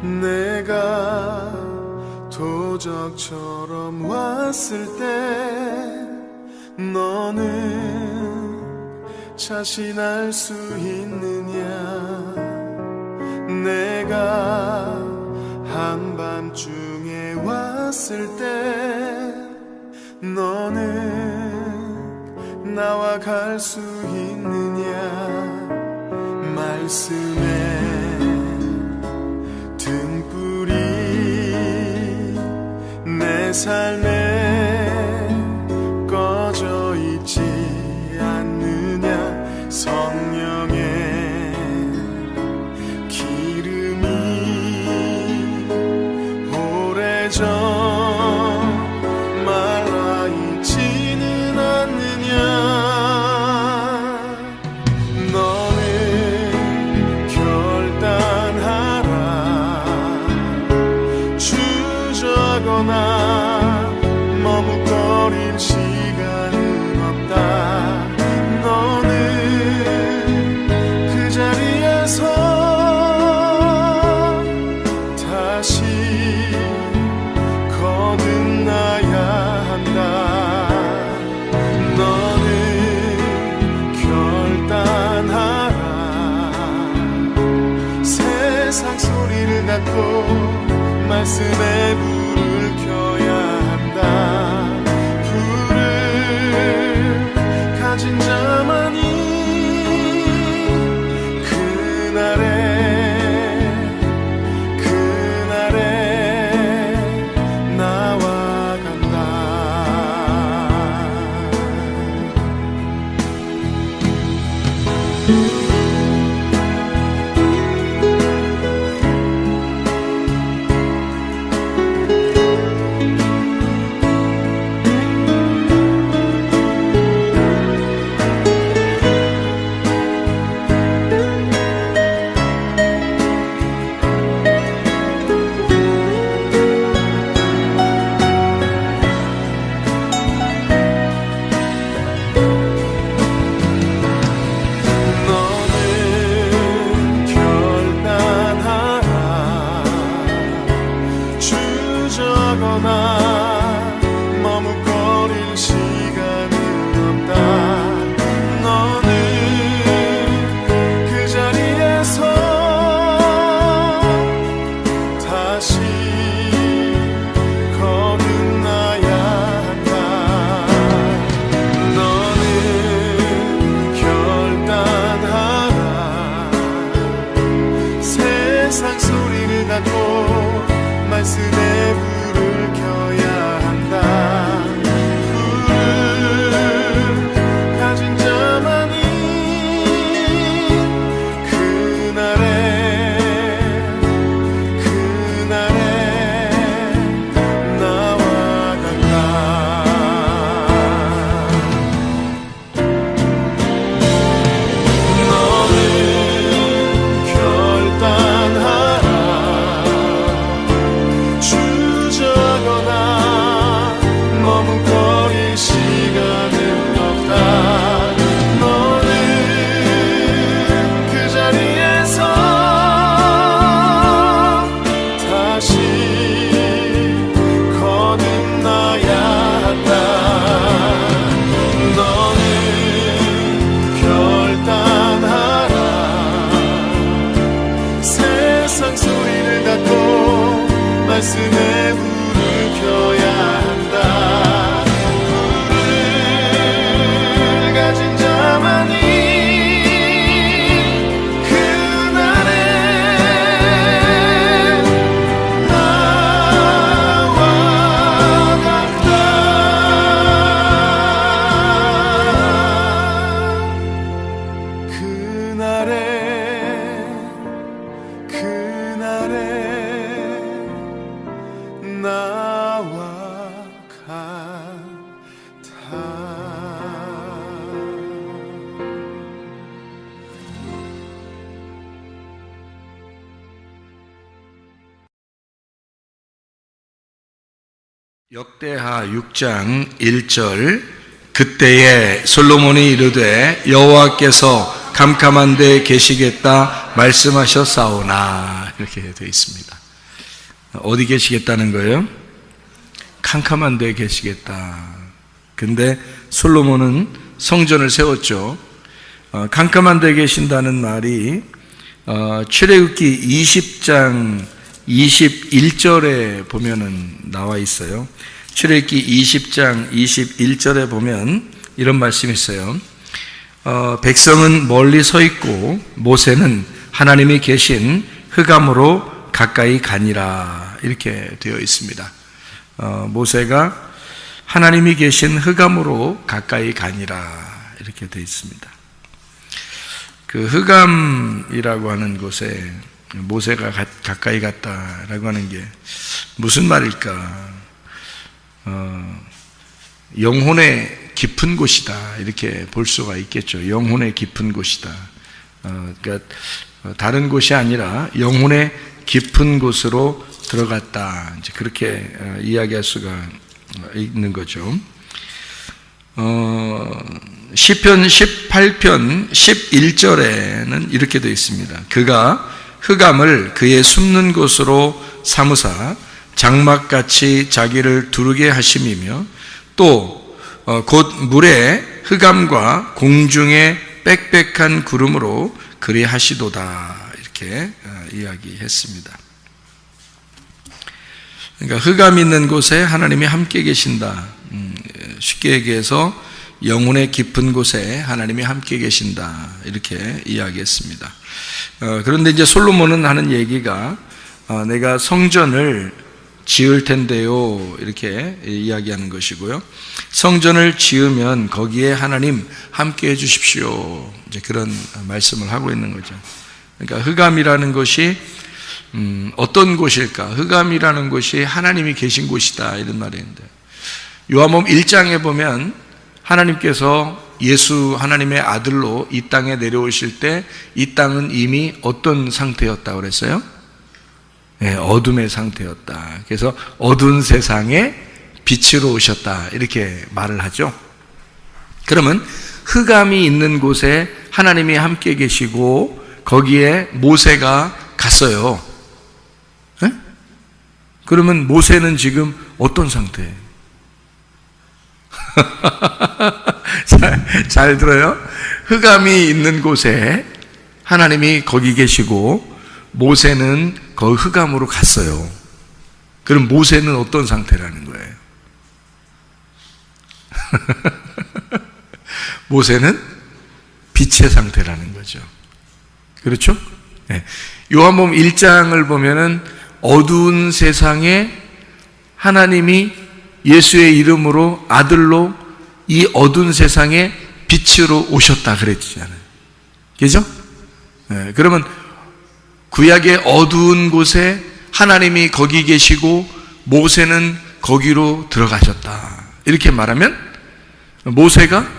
내가 도적처럼 왔을 때 너는 자신할 수 있느냐? 내가 한밤중에 왔을 때 너는 나와 갈 수 있느냐? 말씀에 등불이 내 삶에 꺼져 있지 않느냐? 성령의 기름이 오래전 말라 있지는 않느냐? 너는 결단하라. 주저거나 머뭇거릴 시간은 없다. 너는 그 자리에서 다시 거듭나야 한다. 너는 결단하라. 세상 소리를 닫고 말씀에 불을 켜야 한다. 불을 가진 자만이 그날에 나와 간다. 머뭇거릴 시간은 없다. 너는 그 자리에서 다시 거듭나야 한다. 너는 결단하라. 세상 소리를 닫고 말씀에 불을 켜야 한다. 불을 가진 자만이 그날에 나와 간다. 너는 결단하라. 주저거나 머뭇거릴 시간은 없다. 너는 그 자리에서 다시 거듭나야 한다. 너는 결단하라. 세상 소리를 닫고 말씀에 불을 켜야 한다. 불을 가진 자만이 그날에 나와 간다. 그날에 나와 같아. 역대하 6장 1절. 그때에 솔로몬이 이르되 여호와께서 캄캄한 데 계시겠다 말씀하셨사오나, 이렇게 되어 있습니다. 어디 계시겠다는 거예요? 캄캄한 데 계시겠다. 근데 솔로몬은 성전을 세웠죠. 캄캄한 데 계신다는 말이 출애굽기 20장 21절에 보면은 나와 있어요. 출애굽기 20장 21절에 보면 이런 말씀이 있어요. 백성은 멀리 서 있고 모세는 하나님이 계신 흑암으로 가까이 가니라, 이렇게 되어 있습니다. 모세가 하나님이 계신 흑암으로 가까이 가니라, 이렇게 되어 있습니다. 그 흑암이라고 하는 곳에 모세가 가까이 갔다라고 하는 게 무슨 말일까? 영혼의 깊은 곳이다, 이렇게 볼 수가 있겠죠. 영혼의 깊은 곳이다. 그러니까 다른 곳이 아니라 영혼의 깊은 곳으로 들어갔다, 이제 그렇게 이야기할 수가 있는 거죠. 시편 18편 11절에는 이렇게 되어 있습니다. 그가 흑암을 그의 숨는 곳으로 삼으사 장막같이 자기를 두르게 하심이며 또 곧 물의 흑암과 공중의 빽빽한 구름으로 그리 하시도다, 이렇게 이야기했습니다. 그러니까 흑암 있는 곳에 하나님이 함께 계신다. 쉽게 얘기해서 영혼의 깊은 곳에 하나님이 함께 계신다, 이렇게 이야기했습니다. 그런데 이제 솔로몬은 하는 얘기가 내가 성전을 지을 텐데요, 이렇게 이야기하는 것이고요. 성전을 지으면 거기에 하나님 함께 해 주십시오, 이제 그런 말씀을 하고 있는 거죠. 그러니까 흑암이라는 것이 어떤 곳일까? 흑암이라는 곳이 하나님이 계신 곳이다, 이런 말인데, 요한복음 1장에 보면 하나님께서 예수 하나님의 아들로 이 땅에 내려오실 때 이 땅은 이미 어떤 상태였다고 그랬어요? 네, 어둠의 상태였다. 그래서 어두운 세상에 빛으로 오셨다, 이렇게 말을 하죠. 그러면 흑암이 있는 곳에 하나님이 함께 계시고 거기에 모세가 갔어요. 네? 그러면 모세는 지금 어떤 상태예요? 잘 들어요. 흑암이 있는 곳에 하나님이 거기 계시고 모세는 그 흑암으로 갔어요. 그럼 모세는 어떤 상태라는 거예요? 모세는 빛의 상태라는 거죠. 그렇죠? 네. 요한복음 1장을 보면은 어두운 세상에 하나님이 예수의 이름으로 아들로 이 어두운 세상에 빛으로 오셨다 그랬잖아요. 그죠? 네. 그러면 구약의 어두운 곳에 하나님이 거기 계시고 모세는 거기로 들어가셨다, 이렇게 말하면 모세가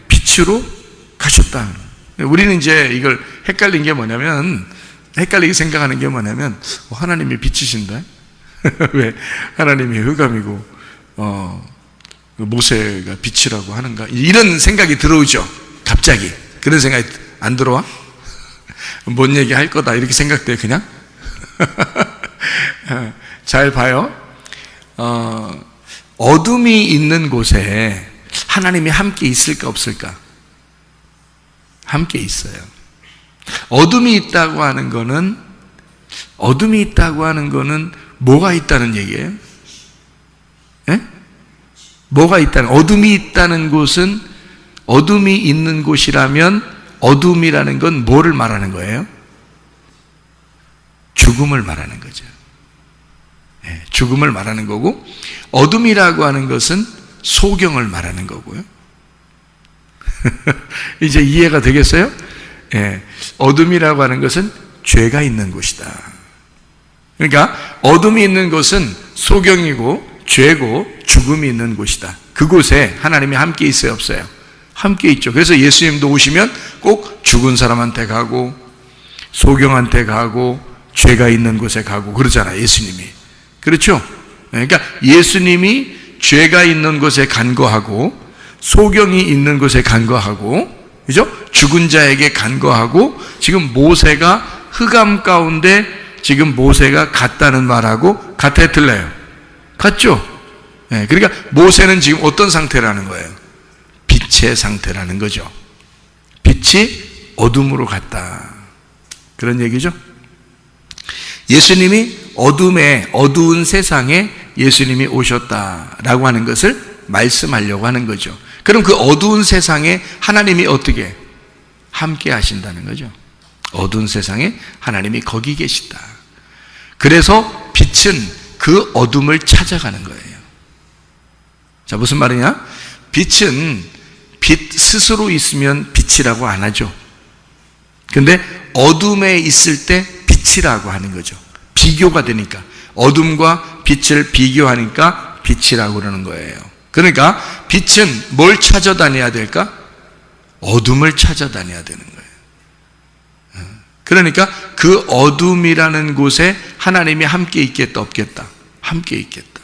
빛으로 가셨다. 우리는 이제 이걸 헷갈린 게 뭐냐면, 헷갈리게 생각하는 게 뭐냐면, 하나님이 빛이신다? 왜 하나님이 흑암이고 모세가 빛이라고 하는가, 이런 생각이 들어오죠. 갑자기 그런 생각이 안 들어와? 뭔 얘기 할 거다, 이렇게 생각돼요, 그냥? 잘 봐요. 어둠이 있는 곳에 하나님이 함께 있을까 없을까? 함께 있어요. 어둠이 있다고 하는 거는 뭐가 있다는 얘기예요? 예? 뭐가 있다는, 어둠이 있다는 곳은, 어둠이 있는 곳이라면 어둠이라는 건 뭐를 말하는 거예요? 죽음을 말하는 거죠. 네, 죽음을 말하는 거고, 어둠이라고 하는 것은 소경을 말하는 거고요. 이제 이해가 되겠어요? 네, 어둠이라고 하는 것은 죄가 있는 곳이다. 그러니까 어둠이 있는 곳은 소경이고 죄고 죽음이 있는 곳이다. 그곳에 하나님이 함께 있어요, 없어요? 함께 있죠. 그래서 예수님도 오시면 꼭 죽은 사람한테 가고 소경한테 가고 죄가 있는 곳에 가고 그러잖아요, 예수님이. 그렇죠? 그러니까 예수님이 죄가 있는 곳에 간거하고 소경이 있는 곳에 간거하고, 그죠? 죽은 자에게 간거하고, 지금 모세가 흑암 가운데 지금 모세가 갔다는 말하고 같아요, 틀려요? 같죠? 네, 그러니까 모세는 지금 어떤 상태라는 거예요? 빛의 상태라는 거죠. 빛이 어둠으로 갔다, 그런 얘기죠. 예수님이 어두운 세상에 예수님이 오셨다라고 하는 것을 말씀하려고 하는 거죠. 그럼 그 어두운 세상에 하나님이 어떻게 함께 하신다는 거죠. 어두운 세상에 하나님이 거기 계시다. 그래서 빛은 그 어둠을 찾아가는 거예요. 자, 무슨 말이냐? 빛은 빛 스스로 있으면 빛이라고 안 하죠. 근데 어둠에 있을 때 빛이라고 하는 거죠. 비교가 되니까, 어둠과 빛을 비교하니까 빛이라고 그러는 거예요. 그러니까 빛은 뭘 찾아다녀야 될까? 어둠을 찾아다녀야 되는 거예요. 그러니까 그 어둠이라는 곳에 하나님이 함께 있겠다, 없겠다? 함께 있겠다.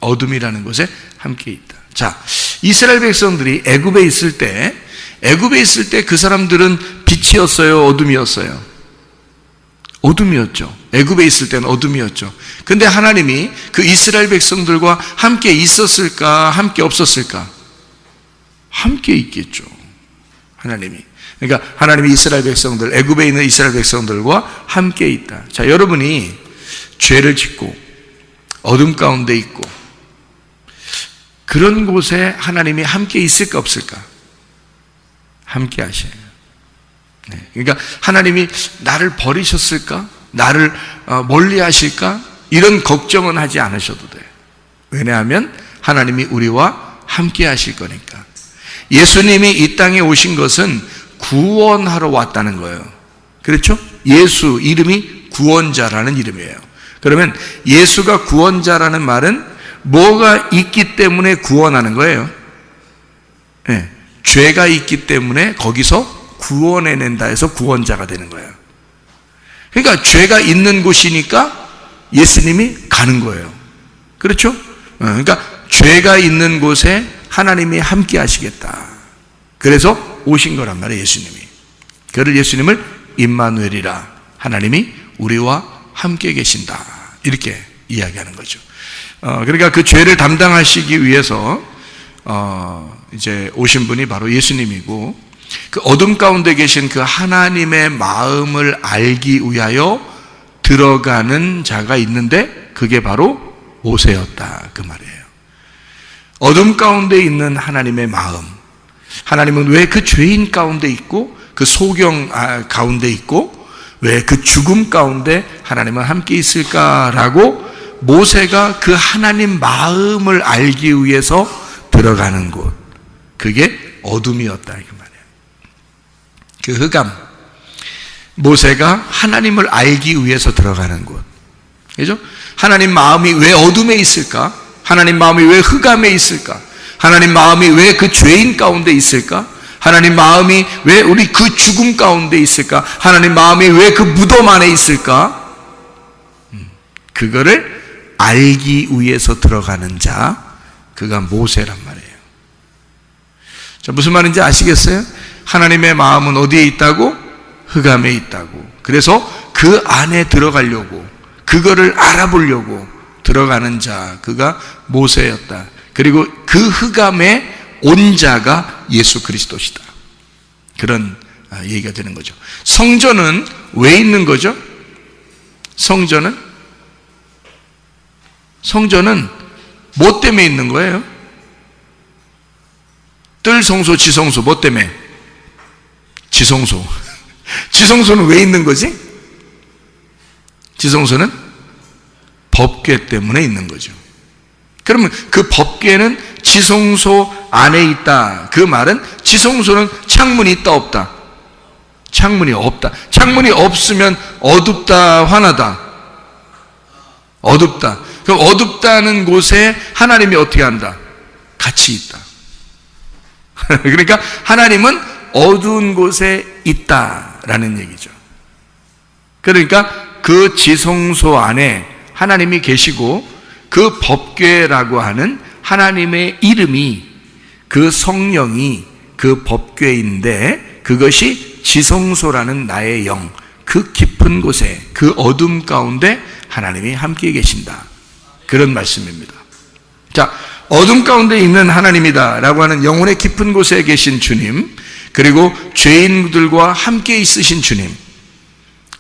어둠이라는 곳에 함께 있다. 자, 이스라엘 백성들이 애굽에 있을 때 그 사람들은 빛이었어요, 어둠이었어요? 어둠이었죠. 애굽에 있을 때는 어둠이었죠. 근데 하나님이 그 이스라엘 백성들과 함께 있었을까, 함께 없었을까? 함께 있겠죠, 하나님이. 그러니까 하나님이 이스라엘 백성들, 애굽에 있는 이스라엘 백성들과 함께 있다. 자, 여러분이 죄를 짓고 어둠 가운데 있고 그런 곳에 하나님이 함께 있을까, 없을까? 함께 하셔요. 네. 그러니까 하나님이 나를 버리셨을까? 나를 멀리 하실까? 이런 걱정은 하지 않으셔도 돼요. 왜냐하면 하나님이 우리와 함께 하실 거니까. 예수님이 이 땅에 오신 것은 구원하러 왔다는 거예요. 그렇죠? 예수 이름이 구원자라는 이름이에요. 그러면 예수가 구원자라는 말은 뭐가 있기 때문에 구원하는 거예요? 네. 죄가 있기 때문에 거기서 구원해낸다 해서 구원자가 되는 거예요. 그러니까 죄가 있는 곳이니까 예수님이 가는 거예요. 그렇죠? 그러니까 죄가 있는 곳에 하나님이 함께 하시겠다. 그래서 오신 거란 말이에요, 예수님이. 그를 예수님을 임마누엘이라, 하나님이 우리와 함께 계신다, 이렇게 이야기하는 거죠. 그러니까 그 죄를 담당하시기 위해서 이제 오신 분이 바로 예수님이고, 그 어둠 가운데 계신 그 하나님의 마음을 알기 위하여 들어가는 자가 있는데 그게 바로 모세였다, 그 말이에요. 어둠 가운데 있는 하나님의 마음, 하나님은 왜 그 죄인 가운데 있고 그 소경 가운데 있고 왜 그 죽음 가운데 하나님은 함께 있을까라고 모세가 그 하나님 마음을 알기 위해서 들어가는 곳, 그게 어둠이었다, 그 말이에요. 그 흑암, 모세가 하나님을 알기 위해서 들어가는 곳, 그죠? 하나님 마음이 왜 어둠에 있을까? 하나님 마음이 왜 흑암에 있을까? 하나님 마음이 왜 그 죄인 가운데 있을까? 하나님 마음이 왜 우리 그 죽음 가운데 있을까? 하나님 마음이 왜 그 무덤 안에 있을까? 그거를 알기 위해서 들어가는 자, 그가 모세란 말이에요. 자, 무슨 말인지 아시겠어요? 하나님의 마음은 어디에 있다고? 흑암에 있다고. 그래서 그 안에 들어가려고, 그거를 알아보려고 들어가는 자, 그가 모세였다. 그리고 그 흑암에 온 자가 예수 그리스도시다. 그런 얘기가 되는 거죠. 성전은 왜 있는 거죠? 성전은 뭐 때문에 있는 거예요? 뜰성소, 지성소, 뭐 때문에? 지성소. 지성소는 왜 있는 거지? 지성소는 법궤 때문에 있는 거죠. 그러면 그 법궤는 지성소 안에 있다. 그 말은 지성소는 창문이 있다, 없다? 창문이 없다. 창문이 없으면 어둡다, 환하다? 어둡다. 그럼 어둡다는 곳에 하나님이 어떻게 한다? 같이 있다. 그러니까 하나님은 어두운 곳에 있다라는 얘기죠. 그러니까 그 지성소 안에 하나님이 계시고 그 법궤라고 하는 하나님의 이름이, 그 성령이 그 법궤인데 그것이 지성소라는 나의 영, 그 깊은 곳에, 그 어둠 가운데 하나님이 함께 계신다. 그런 말씀입니다. 자, 어둠 가운데 있는 하나님이다라고 하는 영혼의 깊은 곳에 계신 주님, 그리고 죄인들과 함께 있으신 주님,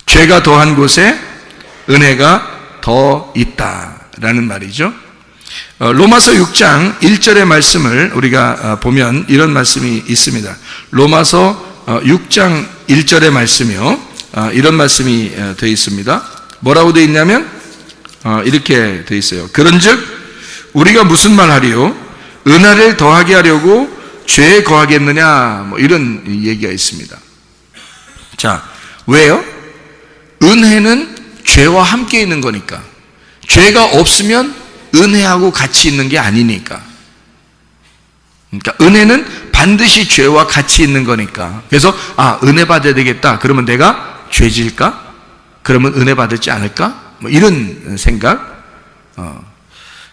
죄가 더한 곳에 은혜가 더 있다라는 말이죠. 로마서 6장 1절의 말씀을 우리가 보면 이런 말씀이 있습니다. 로마서 6장 1절의 말씀이요, 이런 말씀이 되어 있습니다. 뭐라고 되어 있냐면 이렇게 되어 있어요. 그런즉 우리가 무슨 말 하리요? 은혜를 더하게 하려고 죄에 거하겠느냐? 뭐 이런 얘기가 있습니다. 자, 왜요? 은혜는 죄와 함께 있는 거니까. 죄가 없으면 은혜하고 같이 있는 게 아니니까. 그러니까 은혜는 반드시 죄와 같이 있는 거니까. 그래서 은혜 받아야 되겠다. 그러면 내가 죄질까? 그러면 은혜 받지 않을까? 뭐 이런 생각.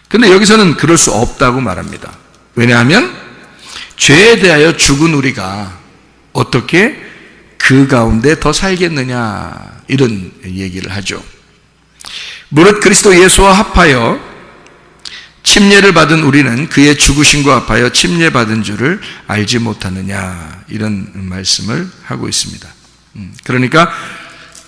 근데 여기서는 그럴 수 없다고 말합니다. 왜냐하면 죄에 대하여 죽은 우리가 어떻게 그 가운데 더 살겠느냐, 이런 얘기를 하죠. 무릇 그리스도 예수와 합하여 침례를 받은 우리는 그의 죽으심과 합하여 침례받은 줄을 알지 못하느냐, 이런 말씀을 하고 있습니다. 그러니까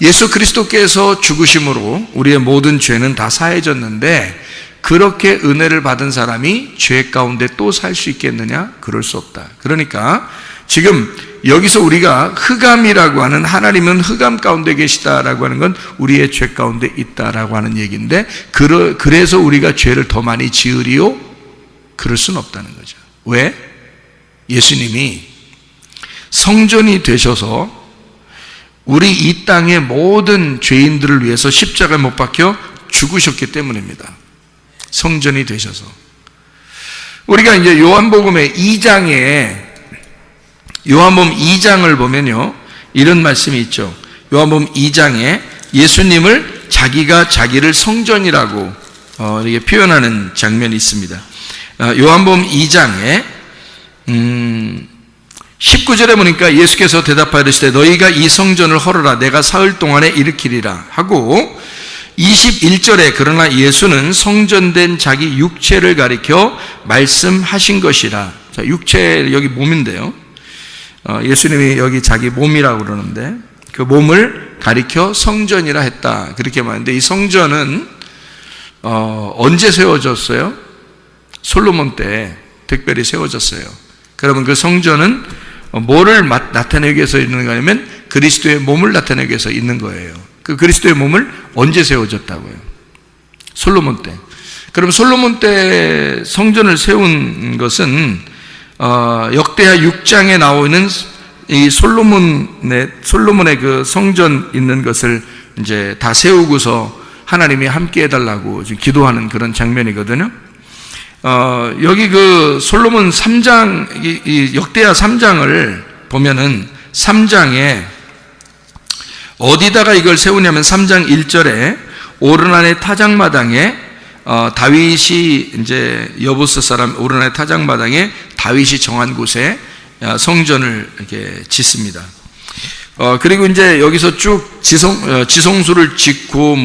예수 그리스도께서 죽으심으로 우리의 모든 죄는 다 사해졌는데, 그렇게 은혜를 받은 사람이 죄 가운데 또 살 수 있겠느냐? 그럴 수 없다. 그러니까 지금 여기서 우리가 흑암이라고 하는, 하나님은 흑암 가운데 계시다라고 하는 건 우리의 죄 가운데 있다라고 하는 얘기인데, 그래서 우리가 죄를 더 많이 지으리요? 그럴 수는 없다는 거죠. 왜? 예수님이 성전이 되셔서 우리 이 땅의 모든 죄인들을 위해서 십자가에 못 박혀 죽으셨기 때문입니다. 성전이 되셔서. 우리가 이제 요한복음의 2장에, 요한복음 2장을 보면요, 이런 말씀이 있죠. 요한복음 2장에 예수님을 자기가 자기를 성전이라고 이렇게 표현하는 장면이 있습니다. 요한복음 2장에 19절에 보니까 예수께서 대답하시되 너희가 이 성전을 헐어라, 내가 사흘 동안에 일으키리라 하고, 21절에 그러나 예수는 성전된 자기 육체를 가리켜 말씀하신 것이라. 자, 육체, 여기 몸인데요, 예수님이 여기 자기 몸이라고 그러는데 그 몸을 가리켜 성전이라 했다, 그렇게 말하는데, 이 성전은 언제 세워졌어요? 솔로몬 때 특별히 세워졌어요. 그러면 그 성전은 뭐를 나타내기 위해서 있는 거냐면 그리스도의 몸을 나타내기 위해서 있는 거예요. 그 그리스도의 몸을 언제 세워졌다고요? 솔로몬 때. 그럼 솔로몬 때 성전을 세운 것은 역대하 6장에 나오는 이 솔로몬의 그 성전 있는 것을 이제 다 세우고서 하나님이 함께 해달라고 지금 기도하는 그런 장면이거든요. 여기 그 솔로몬 3장, 이 역대하 3장을 보면은 3장에 어디다가 이걸 세우냐면 3장 1절에 오르난의 타작마당에 다윗이 이제 여부스 사람 오르난의 타작마당에 다윗이 정한 곳에 성전을 이렇게 짓습니다. 그리고 이제 여기서 쭉 지성소를 짓고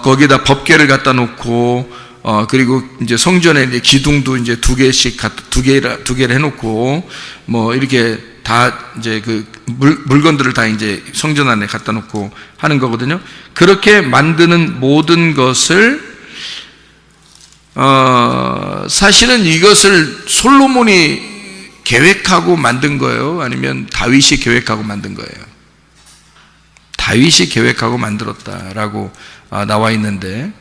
거기다 법궤를 갖다 놓고 그리고 이제 성전에 이제 기둥도 이제 두 개를 해놓고 이렇게 다 이제 그 물건들을 다 이제 성전 안에 갖다 놓고 하는 거거든요. 그렇게 만드는 모든 것을 사실은 이것을 솔로몬이 계획하고 만든 거예요? 아니면 다윗이 계획하고 만든 거예요? 다윗이 계획하고 만들었다라고 나와 있는데,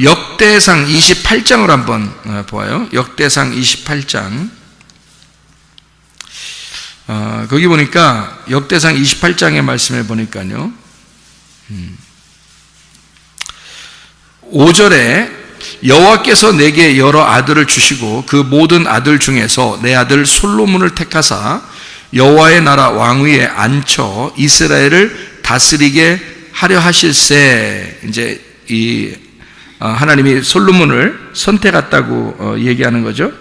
역대상 28장을 한번 보아요. 역대상 28장. 거기 보니까 역대상 28장의 말씀에 보니까요, 5절에 여호와께서 내게 여러 아들을 주시고 그 모든 아들 중에서 내 아들 솔로몬을 택하사 여호와의 나라 왕위에 앉혀 이스라엘을 다스리게 하려 하실세. 이제 이 하나님이 솔로몬을 선택했다고 얘기하는 거죠.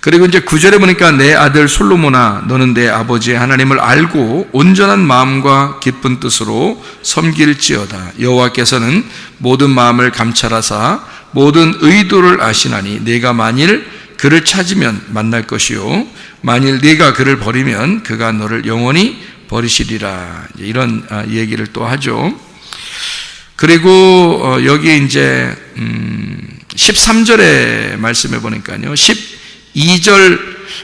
그리고 이제 9절에 보니까 내 아들 솔로몬아 너는 내 아버지 하나님을 알고 온전한 마음과 기쁜 뜻으로 섬길지어다. 여호와께서는 모든 마음을 감찰하사 모든 의도를 아시나니 네가 만일 그를 찾으면 만날 것이요 만일 네가 그를 버리면 그가 너를 영원히 버리시리라. 이런 얘기를 또 하죠. 그리고 여기 이제 13절의 말씀에 보니까요 11절,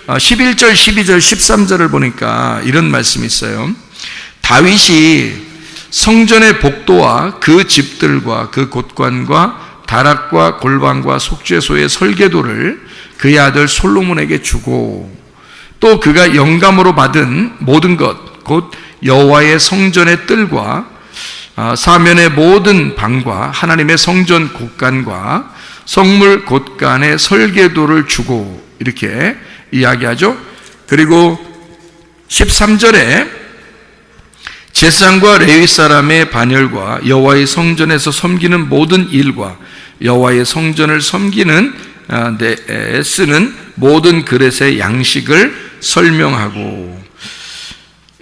12절, 13절을 보니까 이런 말씀이 있어요. 다윗이 성전의 복도와 그 집들과 그 곳관과 다락과 골방과 속죄소의 설계도를 그의 아들 솔로몬에게 주고 또 그가 영감으로 받은 모든 것, 곧 여호와의 성전의 뜰과 사면의 모든 방과 하나님의 성전 곳간과 성물 곳간의 설계도를 주고 이렇게 이야기하죠. 그리고 13절에 제사장과 레위 사람의 반열과 여호와의 성전에서 섬기는 모든 일과 여호와의 성전을 섬기는 데 쓰는 모든 그릇의 양식을 설명하고,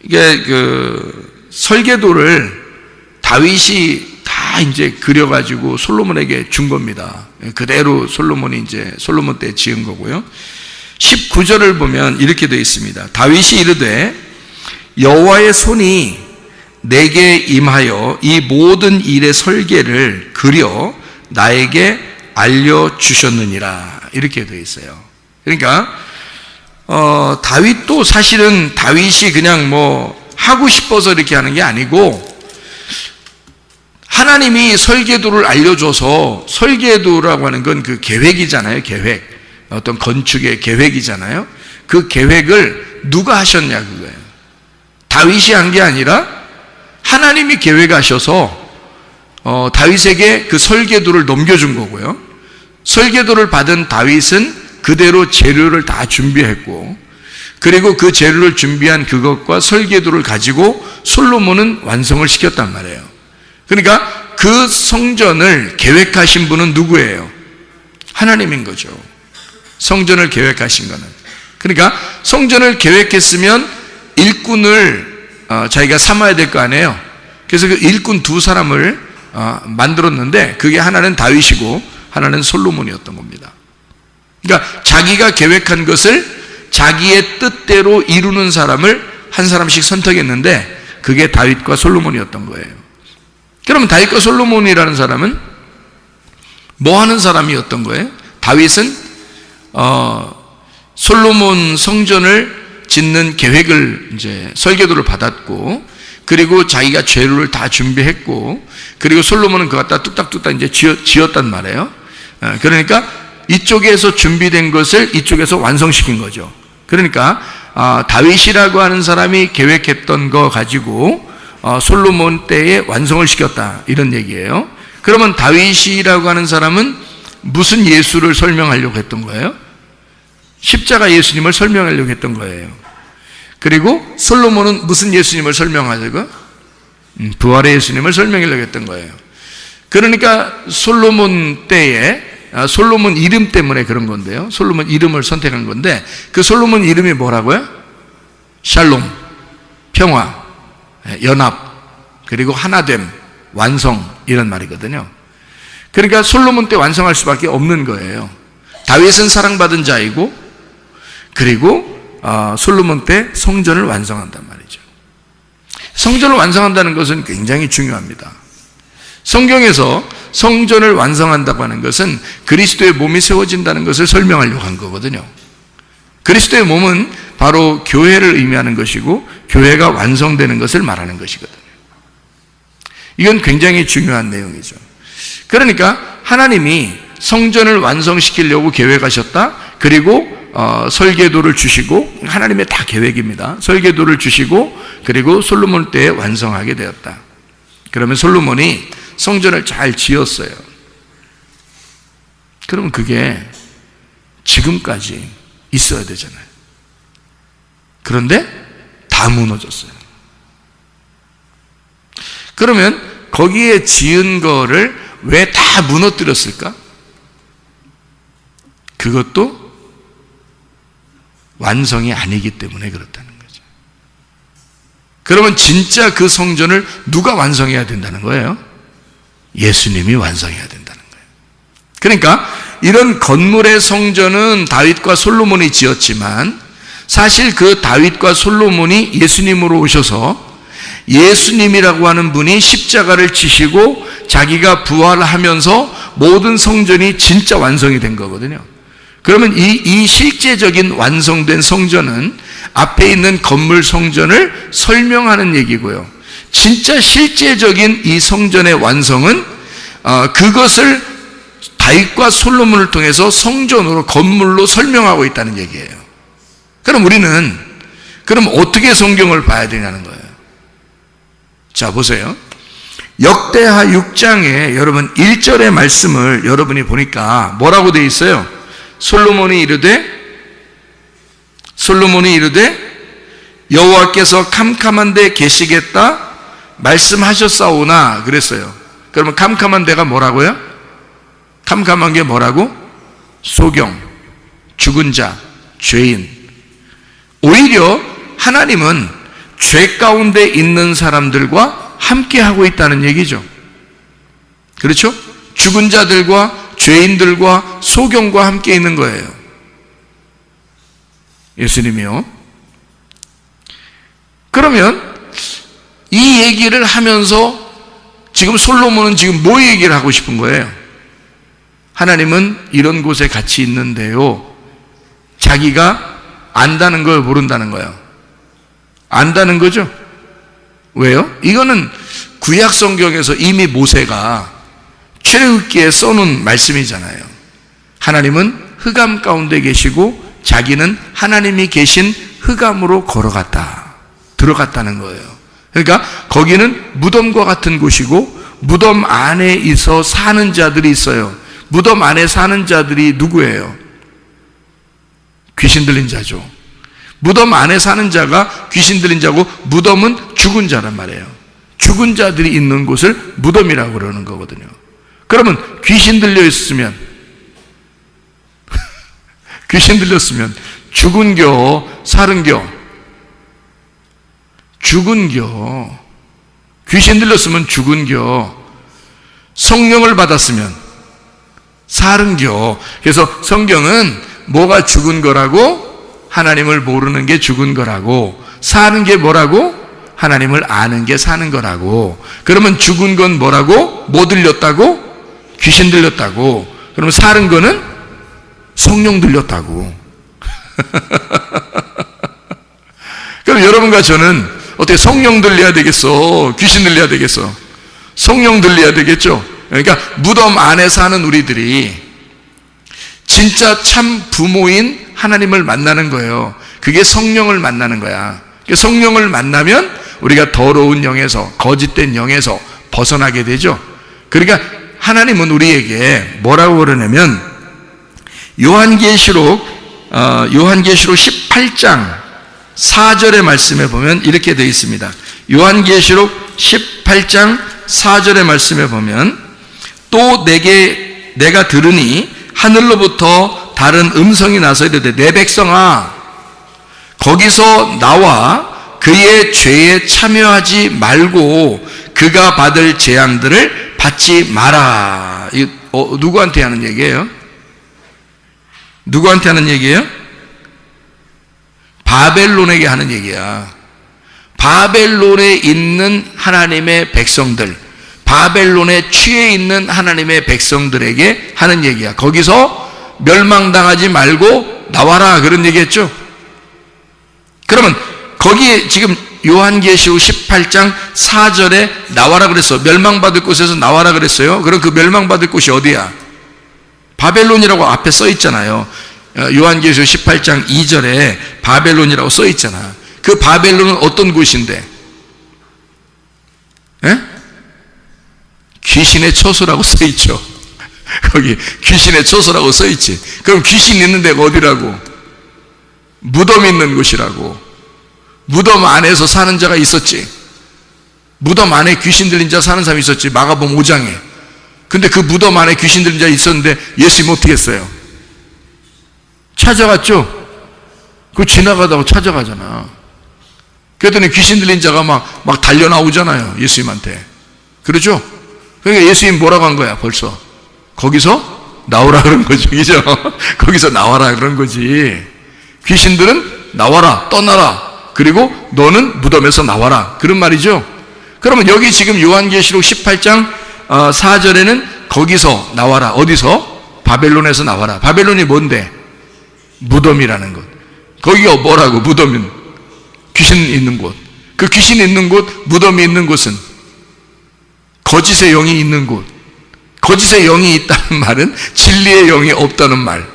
이게 그 설계도를 다윗이 다 이제 그려가지고 솔로몬에게 준 겁니다. 그대로 솔로몬이 이제 솔로몬 때 지은 거고요. 19절을 보면 이렇게 되어 있습니다. 다윗이 이르되 여호와의 손이 내게 임하여 이 모든 일의 설계를 그려 나에게 알려주셨느니라. 이렇게 되어 있어요. 그러니까 다윗도 사실은 다윗이 그냥 뭐 하고 싶어서 이렇게 하는 게 아니고 하나님이 설계도를 알려줘서, 설계도라고 하는 건 그 계획이잖아요. 계획, 어떤 건축의 계획이잖아요. 그 계획을 누가 하셨냐 그거예요. 다윗이 한 게 아니라 하나님이 계획하셔서 다윗에게 그 설계도를 넘겨준 거고요. 설계도를 받은 다윗은 그대로 재료를 다 준비했고, 그리고 그 재료를 준비한 그것과 설계도를 가지고 솔로몬은 완성을 시켰단 말이에요. 그러니까 그 성전을 계획하신 분은 누구예요? 하나님인 거죠. 성전을 계획하신 거는. 그러니까 성전을 계획했으면 일꾼을 자기가 삼아야 될 거 아니에요. 그래서 그 일꾼 두 사람을 만들었는데 그게 하나는 다윗이고 하나는 솔로몬이었던 겁니다. 그러니까 자기가 계획한 것을 자기의 뜻대로 이루는 사람을 한 사람씩 선택했는데 그게 다윗과 솔로몬이었던 거예요. 그러면 다윗과 솔로몬이라는 사람은 뭐 하는 사람이었던 거예요? 다윗은 솔로몬 성전을 짓는 계획을 이제 설계도를 받았고, 그리고 자기가 재료를 다 준비했고, 그리고 솔로몬은 그거 갖다 뚝딱뚝딱 이제 지었단 말이에요. 그러니까 이쪽에서 준비된 것을 이쪽에서 완성시킨 거죠. 그러니까 다윗이라고 하는 사람이 계획했던 거 가지고 솔로몬 때에 완성을 시켰다, 이런 얘기예요. 그러면 다윗이라고 하는 사람은 무슨 예수를 설명하려고 했던 거예요? 십자가 예수님을 설명하려고 했던 거예요. 그리고 솔로몬은 무슨 예수님을 설명하려고? 부활의 예수님을 설명하려고 했던 거예요. 그러니까 솔로몬 때에 솔로몬 이름 때문에 그런 건데요. 솔로몬 이름을 선택한 건데 그 솔로몬 이름이 뭐라고요? 샬롬, 평화, 연합, 그리고 하나됨, 완성, 이런 말이거든요. 그러니까 솔로몬 때 완성할 수밖에 없는 거예요. 다윗은 사랑받은 자이고, 그리고 솔로몬 때 성전을 완성한단 말이죠. 성전을 완성한다는 것은 굉장히 중요합니다. 성경에서 성전을 완성한다고 하는 것은 그리스도의 몸이 세워진다는 것을 설명하려고 한 거거든요. 그리스도의 몸은 바로 교회를 의미하는 것이고 교회가 완성되는 것을 말하는 것이거든요. 이건 굉장히 중요한 내용이죠. 그러니까 하나님이 성전을 완성시키려고 계획하셨다. 그리고 설계도를 주시고, 하나님의 다 계획입니다. 설계도를 주시고 그리고 솔로몬 때에 완성하게 되었다. 그러면 솔로몬이 성전을 잘 지었어요. 그러면 그게 지금까지 있어야 되잖아요. 그런데 다 무너졌어요. 그러면 거기에 지은 거를 왜 다 무너뜨렸을까? 그것도 완성이 아니기 때문에 그렇다는 거죠. 그러면 진짜 그 성전을 누가 완성해야 된다는 거예요? 예수님이 완성해야 된다는 거예요. 그러니까 이런 건물의 성전은 다윗과 솔로몬이 지었지만 사실 그 다윗과 솔로몬이 예수님으로 오셔서 예수님이라고 하는 분이 십자가를 지시고 자기가 부활하면서 모든 성전이 진짜 완성이 된 거거든요. 그러면 이 실제적인 완성된 성전은 앞에 있는 건물 성전을 설명하는 얘기고요. 진짜 실제적인 이 성전의 완성은 그것을 다윗과 솔로몬을 통해서 성전으로 건물로 설명하고 있다는 얘기예요. 그럼 우리는 어떻게 성경을 봐야 되냐는 거예요. 자, 보세요. 역대하 6장에 여러분 1절의 말씀을 여러분이 보니까 뭐라고 되어 있어요? 솔로몬이 이르되 여호와께서 캄캄한 데 계시겠다 말씀하셨사오나 그랬어요. 그러면 캄캄한 데가 뭐라고요? 캄캄한 게 뭐라고? 소경, 죽은 자, 죄인. 오히려 하나님은 죄 가운데 있는 사람들과 함께 하고 있다는 얘기죠. 그렇죠? 죽은 자들과 죄인들과 소경과 함께 있는 거예요. 예수님이요. 그러면 이 얘기를 하면서 지금 솔로몬은 지금 뭐 얘기를 하고 싶은 거예요? 하나님은 이런 곳에 같이 있는데요. 자기가 안다는 걸 모른다는 거예요. 안다는 거죠. 왜요? 이거는 구약 성경에서 이미 모세가 출애굽기에 써놓은 말씀이잖아요. 하나님은 흑암 가운데 계시고 자기는 하나님이 계신 흑암으로 들어갔다는 거예요. 그러니까 거기는 무덤과 같은 곳이고 무덤 안에 있어 사는 자들이 있어요. 무덤 안에 사는 자들이 누구예요? 귀신 들린 자죠. 무덤 안에 사는 자가 귀신 들린 자고 무덤은 죽은 자란 말이에요. 죽은 자들이 있는 곳을 무덤이라고 그러는 거거든요. 그러면 귀신 들려 있으면 귀신 들렸으면 죽은겨 살은겨? 죽은겨. 귀신 들렸으면 죽은겨. 성령을 받았으면 살은겨. 그래서 성경은 뭐가 죽은 거라고? 하나님을 모르는 게 죽은 거라고. 사는 게 뭐라고? 하나님을 아는 게 사는 거라고. 그러면 죽은 건 뭐라고? 뭐 들렸다고? 귀신 들렸다고. 그러면 사는 거는 성령 들렸다고. 그럼 여러분과 저는 어떻게 성령 들려야 되겠어? 귀신 들려야 되겠어? 성령 들려야 되겠죠? 그러니까 무덤 안에 사는 우리들이 진짜 참 부모인 하나님을 만나는 거예요. 그게 성령을 만나는 거야. 성령을 만나면 우리가 더러운 영에서, 거짓된 영에서 벗어나게 되죠. 그러니까 하나님은 우리에게 뭐라고 그러냐면 요한계시록 18장 4절의 말씀에 보면 이렇게 되어 있습니다. 요한계시록 18장 4절의 말씀에 보면 또 내가 들으니 하늘로부터 다른 음성이 나서 이르되 내 백성아 거기서 나와 그의 죄에 참여하지 말고 그가 받을 재앙들을 받지 마라. 누구한테 하는 얘기예요? 누구한테 하는 얘기예요? 바벨론에게 하는 얘기야. 바벨론에 있는 하나님의 백성들, 바벨론에 취해 있는 하나님의 백성들에게 하는 얘기야. 거기서 멸망당하지 말고 나와라 그런 얘기했죠. 그러면 거기에 지금 요한계시록 18장 4절에 나와라 그랬어. 멸망받을 곳에서 나와라 그랬어요. 그럼 그 멸망받을 곳이 어디야? 바벨론이라고 앞에 써 있잖아요. 요한계시록 18장 2절에 바벨론이라고 써 있잖아. 그 바벨론은 어떤 곳인데? 에? 귀신의 처소라고 써 있죠. 거기 귀신의 처소라고 써 있지. 그럼 귀신 있는 데가 어디라고? 무덤 있는 곳이라고. 무덤 안에서 사는 자가 있었지. 무덤 안에 귀신 들린 자 사는 사람이 있었지. 마가복음 5장에. 근데 그 무덤 안에 귀신 들린 자 있었는데 예수님이 어떻게 했어요? 찾아갔죠. 그 지나가다가 찾아가잖아. 그랬더니 귀신 들린 자가 막 달려 나오잖아요. 예수님한테. 그렇죠? 그러니까 예수님 뭐라고 한 거야, 벌써? 거기서 나오라 그런 거죠. 그죠? 거기서 나와라 그런 거지. 귀신들은 나와라, 떠나라. 그리고 너는 무덤에서 나와라. 그런 말이죠. 그러면 여기 지금 요한계시록 18장 4절에는 거기서 나와라. 어디서? 바벨론에서 나와라. 바벨론이 뭔데? 무덤이라는 것. 거기가 뭐라고? 무덤은 귀신 있는 곳. 그 귀신 있는 곳, 무덤이 있는 곳은 거짓의 영이 있는 곳. 거짓의 영이 있다는 말은 진리의 영이 없다는 말.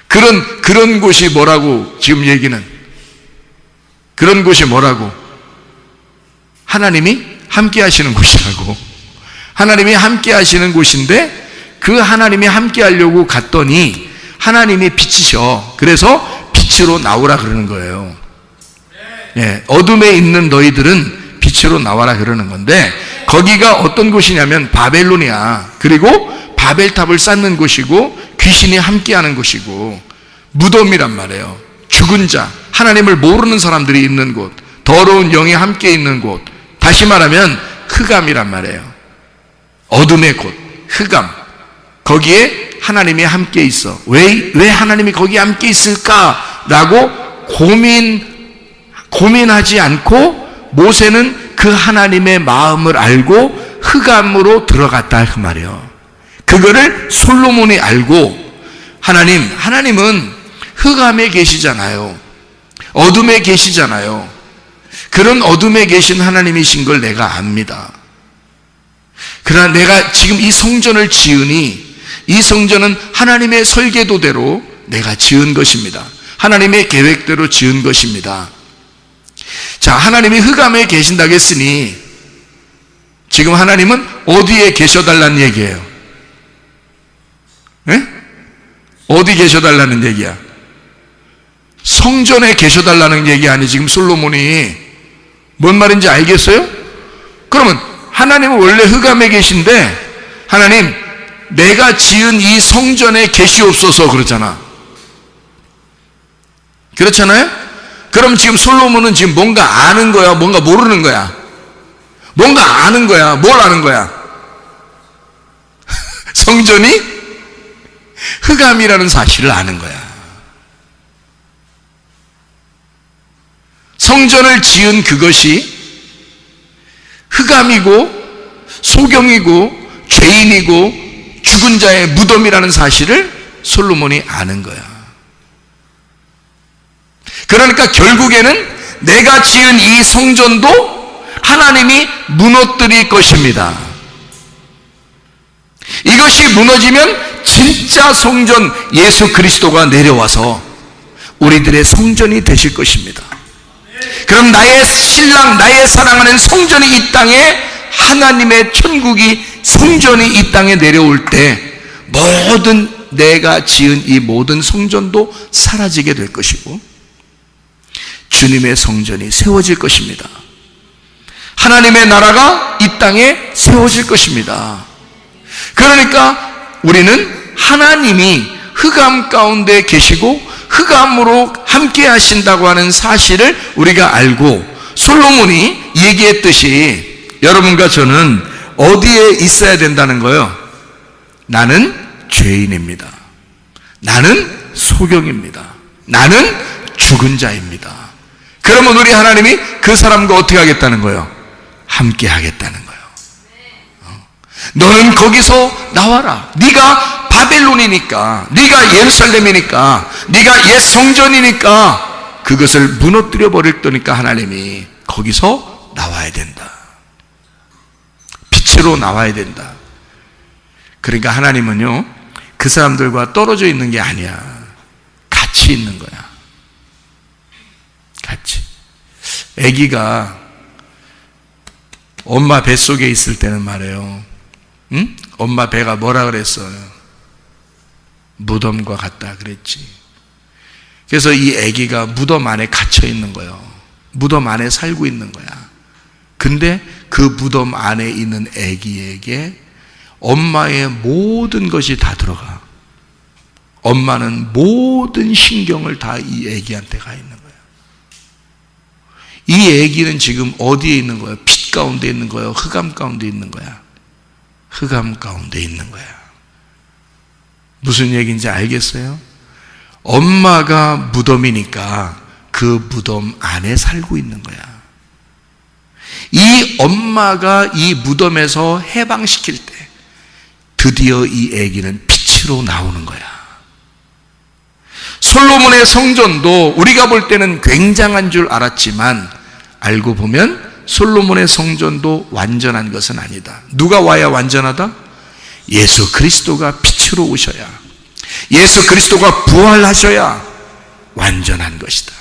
그런 곳이 뭐라고 지금 얘기는? 그런 곳이 뭐라고? 하나님이 함께 하시는 곳이라고. 하나님이 함께 하시는 곳인데 그 하나님이 함께 하려고 갔더니 하나님이 빛이셔. 그래서 빛으로 나오라 그러는 거예요. 예, 어둠에 있는 너희들은 빛으로 나와라 그러는 건데 거기가 어떤 곳이냐면 바벨론이야. 그리고 바벨탑을 쌓는 곳이고 귀신이 함께하는 곳이고 무덤이란 말이에요. 죽은 자, 하나님을 모르는 사람들이 있는 곳, 더러운 영이 함께 있는 곳, 다시 말하면 흑암이란 말이에요. 어둠의 곳, 흑암. 거기에 하나님이 함께 있어. 왜 하나님이 거기에 함께 있을까라고 고민하지 않고 모세는 그 하나님의 마음을 알고 흑암으로 들어갔다 그 말이에요. 그거를 솔로몬이 알고 하나님은 흑암에 계시잖아요. 어둠에 계시잖아요. 그런 어둠에 계신 하나님이신 걸 내가 압니다. 그러나 내가 지금 이 성전을 지으니 이 성전은 하나님의 설계도대로 내가 지은 것입니다. 하나님의 계획대로 지은 것입니다. 자, 하나님이 흑암에 계신다고 했으니 지금 하나님은 어디에 계셔달라는 얘기예요? 네? 어디 계셔달라는 얘기야? 성전에 계셔달라는 얘기 아니 지금 솔로몬이 뭔 말인지 알겠어요? 그러면 하나님은 원래 흑암에 계신데 하나님 내가 지은 이 성전에 계시옵소서 그러잖아. 그렇잖아요? 그럼 지금 솔로몬은 지금 뭔가 아는 거야? 뭔가 모르는 거야? 뭔가 아는 거야? 뭘 아는 거야? 성전이 흑암이라는 사실을 아는 거야. 성전을 지은 그것이 흑암이고 소경이고 죄인이고 죽은 자의 무덤이라는 사실을 솔로몬이 아는 거야. 그러니까 결국에는 내가 지은 이 성전도 하나님이 무너뜨릴 것입니다. 이것이 무너지면 진짜 성전 예수 그리스도가 내려와서 우리들의 성전이 되실 것입니다. 그럼 나의 신랑, 나의 사랑하는 성전이 이 땅에, 하나님의 천국이 성전이 이 땅에 내려올 때 모든 내가 지은 이 모든 성전도 사라지게 될 것이고 주님의 성전이 세워질 것입니다. 하나님의 나라가 이 땅에 세워질 것입니다. 그러니까 우리는 하나님이 흑암 가운데 계시고 흑암으로 함께 하신다고 하는 사실을 우리가 알고 솔로몬이 얘기했듯이 여러분과 저는 어디에 있어야 된다는 거예요? 나는 죄인입니다. 나는 소경입니다. 나는 죽은 자입니다. 그러면 우리 하나님이 그 사람과 어떻게 하겠다는 거예요? 함께 하겠다는 거예요. 너는 거기서 나와라. 네가 바벨론이니까, 네가 예루살렘이니까, 네가 옛 성전이니까 그것을 무너뜨려 버릴 거니까 하나님이 거기서 나와야 된다. 빛으로 나와야 된다. 그러니까 하나님은요, 그 사람들과 떨어져 있는 게 아니야. 같이 있는 거야. 같이. 아기가 엄마 뱃속에 있을 때는 말이에요. 응? 엄마 배가 뭐라 그랬어요? 무덤과 같다 그랬지. 그래서 이 아기가 무덤 안에 갇혀 있는 거예요. 무덤 안에 살고 있는 거야. 근데 그 무덤 안에 있는 아기에게 엄마의 모든 것이 다 들어가. 엄마는 모든 신경을 다 이 아기한테 가 있는 거예요. 이 아기는 지금 어디에 있는 거예요? 빛 가운데 있는 거예요? 흑암 가운데 있는 거야? 흑암 가운데 있는 거야. 무슨 얘기인지 알겠어요? 엄마가 무덤이니까 그 무덤 안에 살고 있는 거야. 이 엄마가 이 무덤에서 해방시킬 때 드디어 이 아기는 빛으로 나오는 거야. 솔로몬의 성전도 우리가 볼 때는 굉장한 줄 알았지만 알고 보면 솔로몬의 성전도 완전한 것은 아니다. 누가 와야 완전하다? 예수 그리스도가 빛으로 오셔야, 예수 그리스도가 부활하셔야 완전한 것이다.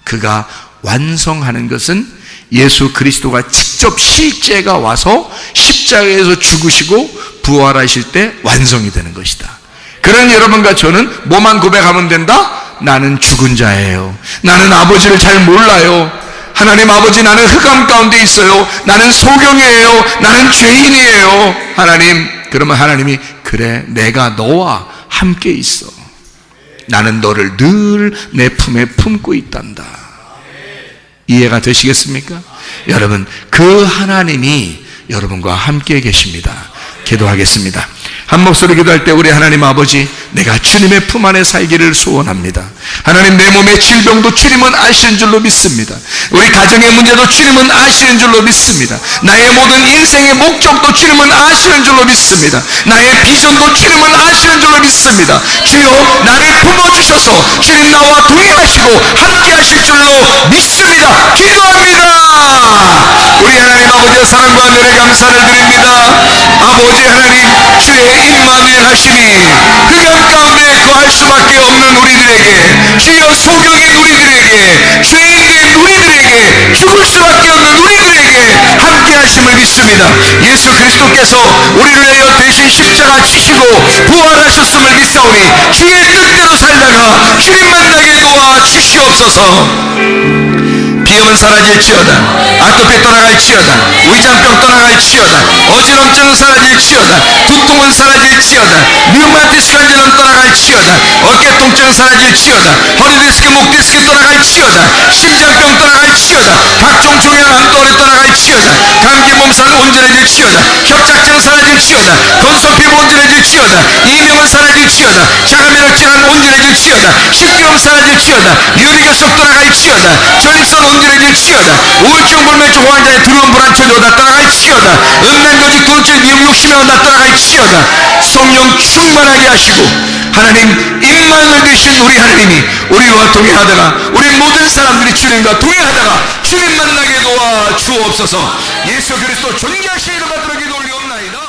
그가 완성하는 것은 예수 그리스도가 직접 실제가 와서 십자가에서 죽으시고 부활하실 때 완성이 되는 것이다. 그런 여러분과 저는 뭐만 고백하면 된다? 나는 죽은 자예요. 나는 아버지를 잘 몰라요. 하나님 아버지, 나는 흑암 가운데 있어요. 나는 소경이에요. 나는 죄인이에요. 하나님, 그러면 하나님이 그래, 내가 너와 함께 있어. 나는 너를 늘 내 품에 품고 있단다. 이해가 되시겠습니까? 여러분, 그 하나님이 여러분과 함께 계십니다. 기도하겠습니다. 한 목소리 기도할 때 우리 하나님 아버지, 내가 주님의 품 안에 살기를 소원합니다. 하나님, 내 몸의 질병도 주님은 아시는 줄로 믿습니다. 우리 가정의 문제도 주님은 아시는 줄로 믿습니다. 나의 모든 인생의 목적도 주님은 아시는 줄로 믿습니다. 나의 비전도 주님은 아시는 줄로 믿습니다. 주여, 나를 품어주셔서 주님 나와 동행하시고 함께 하실 줄로 믿습니다. 기도합니다. 우리 하나님 아버지의 사랑과 은혜에 감사를 드립니다. 아버지 하나님, 주의 임마누엘 하심이 흑암 가운데 거할 수밖에 없는 우리들에게, 주여 소경인 우리들에게, 죄인된 우리들에게, 죽을 수밖에 없는 우리들에게 함께 하심을 믿습니다. 예수 그리스도께서 우리를 위하여 대신 십자가 지시고 부활하셨음을 믿사오니 주의 뜻대로 살다가 주님 만나게 도와 주시옵소서. 비염은 사라질지어다. 아토피 떠나갈지어다. 위장병 떠나갈지어다. 어지럼증은 사라질지어다. 두통은 사라질지어다. 류마티스 관절은 떠나갈지어다. 어깨 통증은 사라질지어다. 허리 디스크, 목 디스크 떠나갈지어다. 심장병 떠나갈지어다. 각종 종양암 또래 떠나갈지어다. 감기 몸살 온전해질지어다. 협착증은 사라질지어다. 건성 피부 온전해질지어다. 이명은 사라질지어다. 자가면역 질환 온전해질지어다. 식기염 사라질지어다. 유리결석 떠나갈지어다. 전립선 온전해질지어다. 우울증, 불면증 환자의 두려움, 불안, 초조 다 떠나갈지어다. 음란거짓, 돈줄, 미움, 욕심이 다 떠나갈지어다. 성령 충만하게 하시고 하나님 임마누엘 되신 우리 하나님이 우리와 동행하다가, 우리 모든 사람들이 주님과 동행하다가 주님 만나게 도와 주옵소서. 예수 그리스도 존귀하신 이름 받들어 기도 올리옵나이다.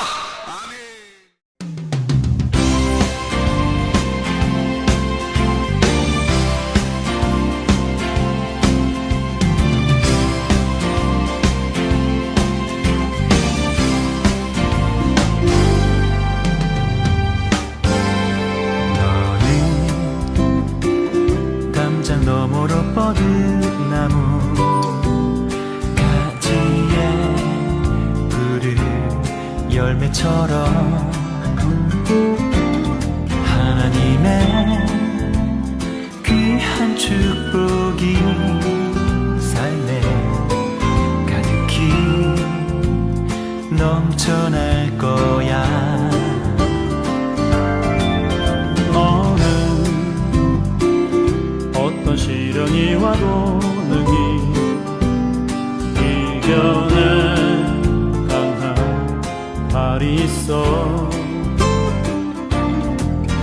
너머로 뻗은 나무 가지에 푸른 열매처럼 하나님의 귀한 축복이 삶에 가득히 넘쳐날 거야. 어떤 시련이 와도 능히 이겨낸 강한 발이 있어.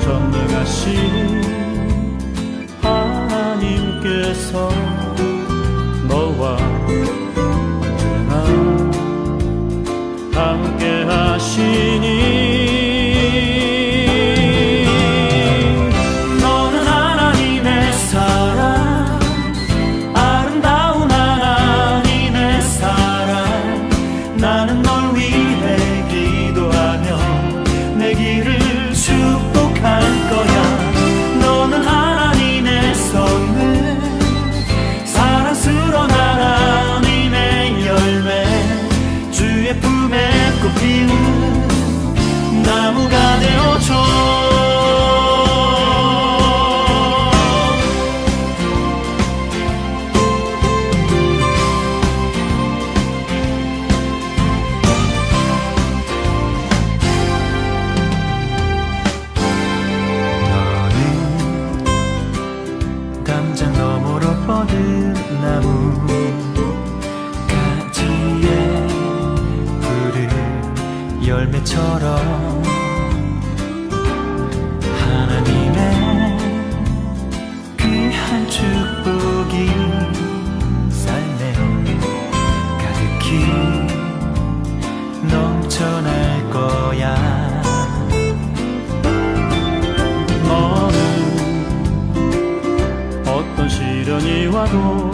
전능하신 하나님께서 너와 언제나 함께 하시니 열매처럼 하나님의 귀한 축복이 삶에 가득히 넘쳐날 거야. 너는 어떤 시련이 와도